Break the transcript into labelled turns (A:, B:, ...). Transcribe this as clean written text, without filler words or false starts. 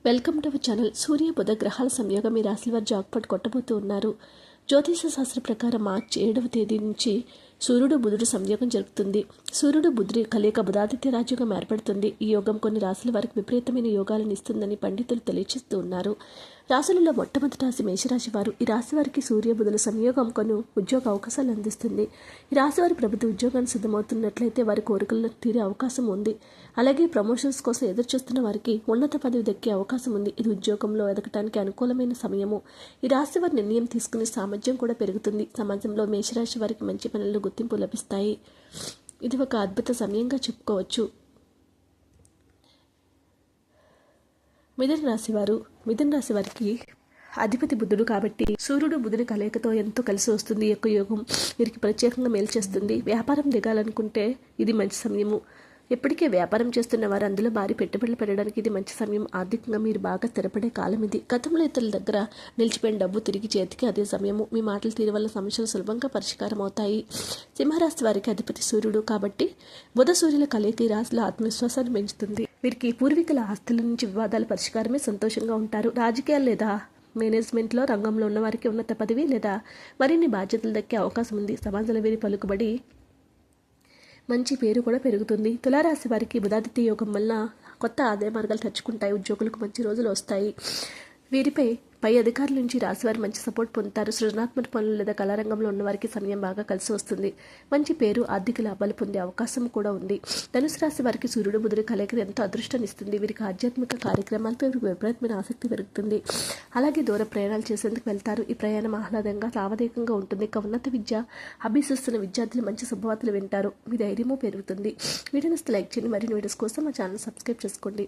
A: Welcome to our channel. Surya Budha గ్రహాల సంయోగం మీ రాశి వారు జాక్పాట్ కొట్టబోతూ ఉన్నారు. జ్యోతిష శాస్త్ర ప్రకారం మార్చి 7వ తేదీ నుంచి సూర్యుడు బుధుడు సంయోగం జరుగుతుంది. సూర్యుడు బుధుడి కలయిక బుధాదిత్య రాజ్యంగా ఏర్పడుతుంది. ఈ యోగం కొన్ని రాశుల వారికి విపరీతమైన యోగాలను ఇస్తుందని పండితులు తెలియజేస్తూ ఉన్నారు. రాశులలో మొట్టమొదటి రాశి మేషరాశి వారు. ఈ రాశి వారికి సూర్య బుధుల సంయోగం కొన్ని ఉద్యోగ అవకాశాలు అందిస్తుంది. ఈ రాశి వారి ప్రభుత్వ ఉద్యోగాన్ని సిద్ధమవుతున్నట్లయితే వారి కోరికలను తీరే అవకాశం ఉంది. అలాగే ప్రమోషన్స్ కోసం ఎదురు చూస్తున్న వారికి ఉన్నత పదవి దక్కే అవకాశం ఉంది. ఇది ఉద్యోగంలో ఎదగటానికి అనుకూలమైన సమయము. ఈ రాశి వారి నిర్ణయం తీసుకునే సామర్థ్యం కూడా పెరుగుతుంది. సమాజంలో మేషరాశి వారికి మంచి పనులు గుర్తింపు లభిస్తాయి. ఇది ఒక అద్భుత సమయంగా చెప్పుకోవచ్చు. మిథున రాశి వారికి అధిపతి బుధుడు కాబట్టి సూర్యుడు బుధుడి కలయికతో ఎంతో కలిసి వస్తుంది. ఈ యొక్క యోగం వీరికి ప్రత్యేకంగా మేలు చేస్తుంది. వ్యాపారం దిగాలనుకుంటే ఇది మంచి సమయము. ఎప్పటికే వ్యాపారం చేస్తున్న వారు అందులో భారీ పెట్టుబడులు పెట్టడానికి ఇది మంచి సమయం. ఆర్థికంగా మీరు బాగా స్థిరపడే కాలం ఇది. గతంలో ఇతరుల దగ్గర నిలిచిపోయిన డబ్బు తిరిగి చేతికి అదే సమయము. మీ మాటలు తీరు వల్ల సమస్యలు సులభంగా పరిష్కారం అవుతాయి. సింహరాశి వారికి అధిపతి సూర్యుడు కాబట్టి బుధ సూర్యుల కలయిక ఈ రాశిలో ఆత్మవిశ్వాసాన్ని పెంచుతుంది. వీరికి పూర్వీకుల ఆస్తుల నుంచి వివాదాల పరిష్కారమే సంతోషంగా ఉంటారు. రాజకీయాలు లేదా మేనేజ్మెంట్లో రంగంలో ఉన్న వారికి ఉన్నత పదవి లేదా మరిన్ని బాధ్యతలు దక్కే అవకాశం ఉంది. సమాజంలో వీరి పలుకుబడి మంచి పేరు కూడా పెరుగుతుంది. తులారాశి వారికి బుధాదిత్య యోగం వల్ల కొత్త ఆదాయ మార్గాలు తెచ్చుకుంటాయి. ఉద్యోగులకు మంచి రోజులు వస్తాయి. వీరిపై పై అధికారుల నుంచి రాశివారు మంచి సపోర్ట్ పొందుతారు. సృజనాత్మక పనులు లేదా కళారంగంలో ఉన్న వారికి సమయం బాగా కలిసి వస్తుంది. మంచి పేరు, ఆర్థిక లాభాలు పొందే అవకాశం కూడా ఉంది. ధనుసు రాశి వారికి సూర్యుడు బుధుడి కలయిక ఎంతో అదృష్టాన్ని ఇస్తుంది. వీరికి ఆధ్యాత్మిక కార్యక్రమాలపై విపరీతమైన ఆసక్తి పెరుగుతుంది. అలాగే దూర ప్రయాణాలు చేసేందుకు వెళ్తారు. ఈ ప్రయాణం ఆహ్లాదంగా సావధానంగా ఉంటుంది. ఇక ఉన్నత విద్య అభ్యసిస్తున్న విద్యార్థులు మంచి శుభవార్తలు వింటారు. మీ ధైర్యము పెరుగుతుంది. వీడియోని లైక్ చేయండి. మరిన్ని వీడియోస్ కోసం మా ఛానల్ సబ్స్క్రైబ్ చేసుకోండి.